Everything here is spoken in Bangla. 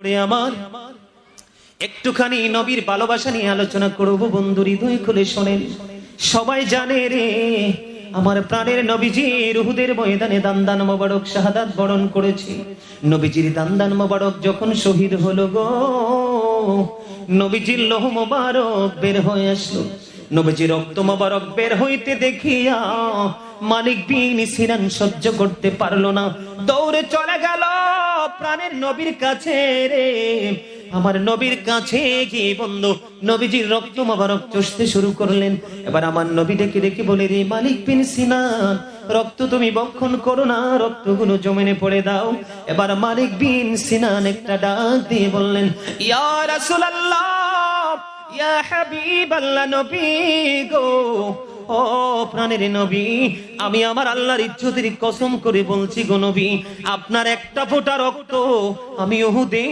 আমার একটুখানি নবীর ভালোবাসা নিয়ে আলোচনা করব বন্ধু, হৃদয় খুলে শোনেন। সবাই জানে রে আমার প্রাণের নবীজি উহুদের ময়দানে দান্দান মোবারক শাহাদাত বরণ করেছে। নবীজির দান্দান মোবারক যখন শহীদ হলো গো, নবীজির লোহ মোবারক বের হয়ে আসলো। নবীজির রক্ত মোবারক বের হইতে দেখিয়া মালিক বিন সিনান সহ্য করতে পারলো না, দৌড়ে চলে গেল প্রাণের নবীর কাছে রে। আমার নবীর কাছে গিয়ে বন্ধু নবীজির রক্ত মোবারক চুষতে শুরু করলেন। এবার আমার নবী ডেকে ডেকে বলে, রে মালিক বিন সিনান, রক্ত তুমি বক্ষণ করো না, রক্তগুলো জমিনে পড়ে দাও। এবার মালিক বিন সিনান একটা ডাক দিয়ে বললেন, ইয়া রাসূলুল্লাহ, ইয়া হাবিবাল্লাহ, নবী গো, ও প্রাণের নবী, আমি আমার আল্লাহর ইজ্জতের কসম করে বলছি গো নবী, আপনার একটা ফোঁটা রক্ত আমি উহুদে